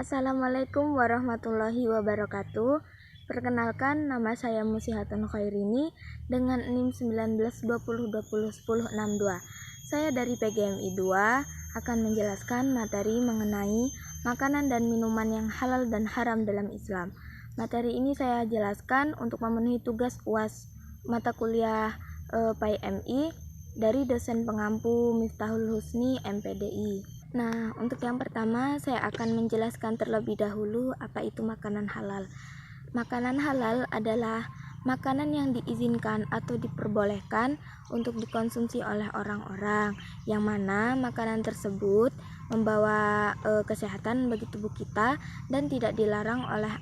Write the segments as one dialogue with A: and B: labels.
A: Assalamualaikum warahmatullahi wabarakatuh. Perkenalkan, nama saya Musihatun Khairini dengan NIM 1920201062. Saya dari PGMI 2 akan menjelaskan materi mengenai makanan dan minuman yang halal dan haram dalam Islam. Materi ini saya jelaskan untuk memenuhi tugas UAS mata kuliah PMI dari dosen pengampu Miftahul Husni MPDI. Nah, untuk yang pertama saya akan menjelaskan terlebih dahulu apa itu makanan halal. Makanan halal adalah makanan yang diizinkan atau diperbolehkan untuk dikonsumsi oleh orang-orang, yang mana makanan tersebut membawa kesehatan bagi tubuh kita dan tidak dilarang oleh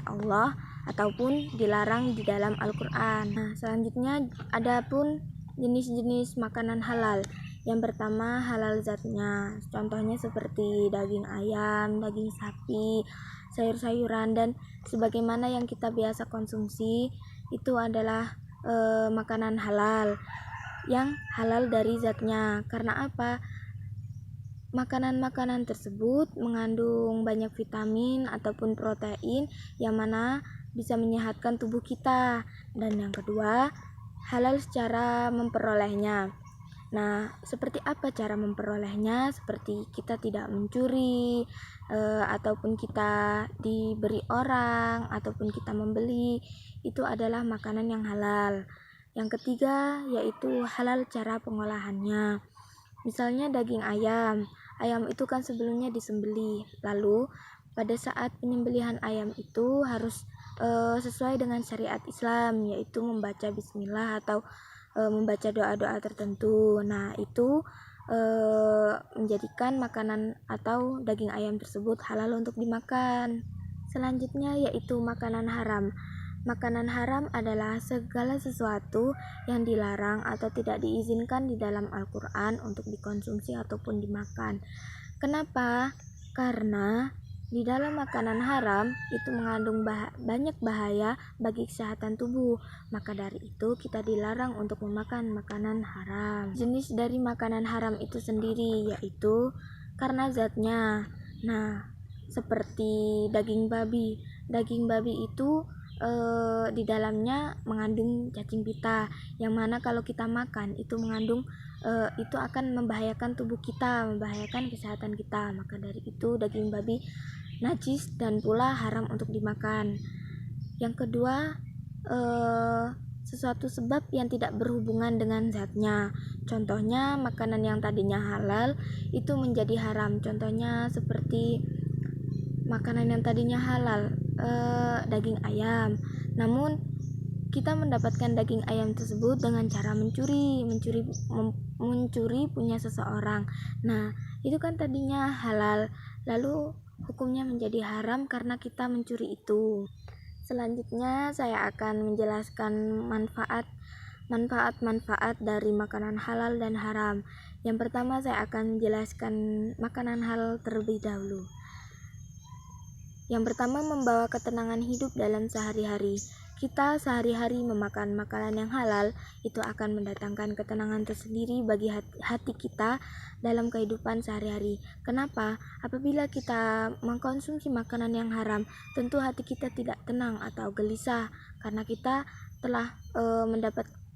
A: Allah ataupun dilarang di dalam Al-Quran. Nah, selanjutnya adapun jenis-jenis makanan halal. Yang pertama, halal zatnya, contohnya seperti daging ayam, daging sapi, sayur-sayuran, dan sebagaimana yang kita biasa konsumsi itu adalah makanan halal, yang halal dari zatnya. Karena apa? Makanan-makanan tersebut mengandung banyak vitamin ataupun protein yang mana bisa menyehatkan tubuh kita. Dan yang kedua, halal secara memperolehnya. Nah, seperti apa cara memperolehnya? Seperti kita tidak mencuri, ataupun kita diberi orang, ataupun kita membeli, itu adalah makanan yang halal. Yang ketiga yaitu halal cara pengolahannya. Misalnya daging ayam. Ayam itu kan sebelumnya disembelih. Lalu pada saat penyembelihan ayam itu harus sesuai dengan syariat Islam, yaitu membaca bismillah atau membaca doa-doa tertentu. Nah, itu menjadikan makanan atau daging ayam tersebut halal untuk dimakan. Selanjutnya yaitu makanan haram. Makanan haram adalah segala sesuatu yang dilarang atau tidak diizinkan di dalam Al-Quran untuk dikonsumsi ataupun dimakan. Kenapa? Karena di dalam makanan haram itu mengandung banyak bahaya bagi kesehatan tubuh. Maka dari itu kita dilarang untuk memakan makanan haram. Jenis dari makanan haram itu sendiri yaitu karena zatnya. Nah, seperti daging babi. Daging babi itu di dalamnya mengandung cacing pita, yang mana kalau kita makan itu mengandung itu akan membahayakan tubuh kita, membahayakan kesehatan kita. Maka dari itu daging babi najis dan pula haram untuk dimakan. Yang kedua, sesuatu sebab yang tidak berhubungan dengan zatnya. Contohnya makanan yang tadinya halal itu menjadi haram. Contohnya seperti makanan yang tadinya halal, daging ayam. Namun kita mendapatkan daging ayam tersebut dengan cara mencuri punya seseorang. Nah, itu kan tadinya halal, lalu hukumnya menjadi haram karena kita mencuri itu. Selanjutnya saya akan menjelaskan manfaat dari makanan halal dan haram. Yang pertama saya akan menjelaskan makanan halal terlebih dahulu. Yang pertama, membawa ketenangan hidup dalam sehari-hari. Kita sehari-hari memakan makanan yang halal, itu akan mendatangkan ketenangan tersendiri bagi hati kita dalam kehidupan sehari-hari. Kenapa? Apabila kita mengkonsumsi makanan yang haram, tentu hati kita tidak tenang atau gelisah karena kita telah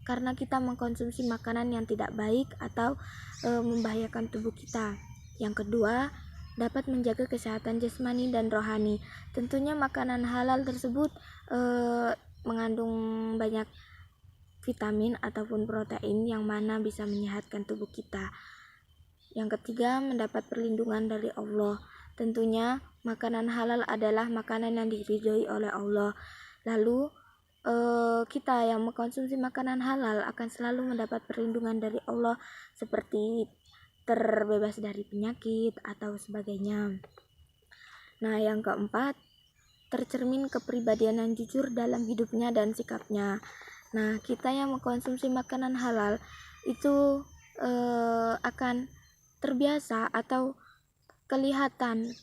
A: karena kita mengkonsumsi makanan yang tidak baik atau membahayakan tubuh kita. Yang kedua, dapat menjaga kesehatan jasmani dan rohani. Tentunya makanan halal tersebut mengandung banyak vitamin ataupun protein yang mana bisa menyehatkan tubuh kita. Yang ketiga, mendapat perlindungan dari Allah. Tentunya makanan halal adalah makanan yang diridhoi oleh Allah. Lalu kita yang mengkonsumsi makanan halal akan selalu mendapat perlindungan dari Allah, seperti terbebas dari penyakit atau sebagainya. Nah, yang keempat, tercermin kepribadian yang jujur dalam hidupnya dan sikapnya. Nah, kita yang mengkonsumsi makanan halal itu akan terbiasa atau kelihatan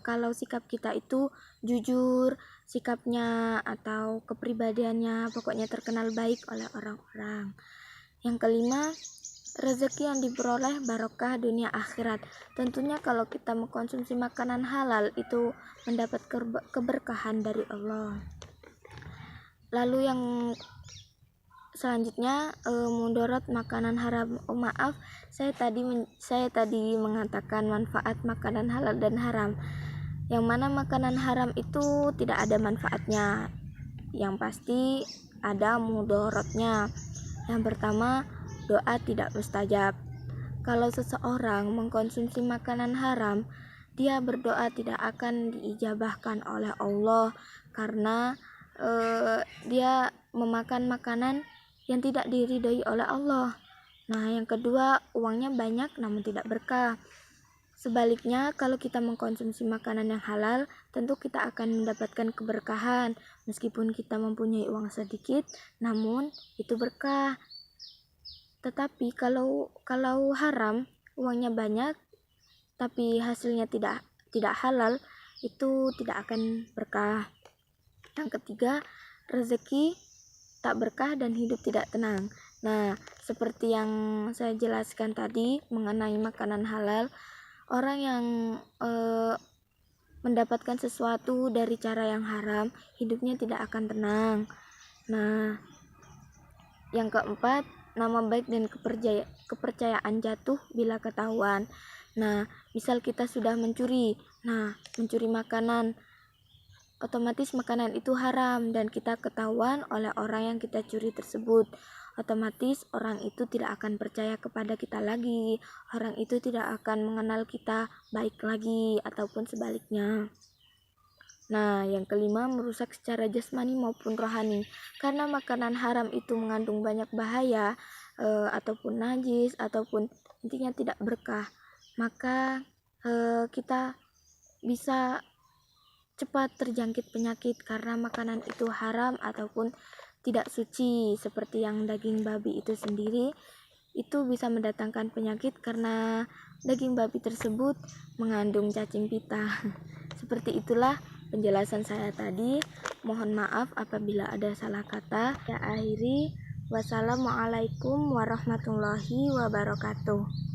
A: kalau sikap kita itu jujur, sikapnya atau kepribadiannya pokoknya terkenal baik oleh orang-orang. Yang kelima, rezeki yang diperoleh barokah dunia akhirat. Tentunya kalau kita mengkonsumsi makanan halal itu mendapat keberkahan dari Allah. Lalu yang selanjutnya mudarat makanan haram. Maaf, saya tadi mengatakan manfaat makanan halal dan haram. Yang mana makanan haram itu tidak ada manfaatnya. Yang pasti ada mudaratnya. Yang pertama, doa tidak mustajab. Kalau seseorang mengkonsumsi makanan haram, dia berdoa tidak akan diijabahkan oleh Allah karena dia memakan makanan yang tidak diridhoi oleh Allah. Nah, yang kedua, uangnya banyak namun tidak berkah. Sebaliknya, kalau kita mengkonsumsi makanan yang halal, tentu kita akan mendapatkan keberkahan. Meskipun kita mempunyai uang sedikit, namun itu berkah. Tetapi kalau haram, uangnya banyak tapi hasilnya tidak halal, itu tidak akan berkah. Yang ketiga, rezeki tak berkah dan hidup tidak tenang. Nah, seperti yang saya jelaskan tadi mengenai makanan halal, orang yang mendapatkan sesuatu dari cara yang haram, hidupnya tidak akan tenang. Nah, yang keempat, nama baik dan kepercayaan jatuh bila ketahuan. Nah, misal kita sudah mencuri makanan, otomatis makanan itu haram dan kita ketahuan oleh orang yang kita curi tersebut. Otomatis orang itu tidak akan percaya kepada kita lagi, orang itu tidak akan mengenal kita baik lagi ataupun sebaliknya. Nah, yang kelima, merusak secara jasmani maupun rohani. Karena makanan haram itu mengandung banyak bahaya ataupun najis ataupun intinya tidak berkah, maka kita bisa cepat terjangkit penyakit karena makanan itu haram ataupun tidak suci. Seperti yang daging babi itu sendiri, itu bisa mendatangkan penyakit karena daging babi tersebut mengandung cacing pita. Seperti itulah penjelasan saya tadi. Mohon maaf apabila ada salah kata. Saya akhiri. Wassalamualaikum warahmatullahi wabarakatuh.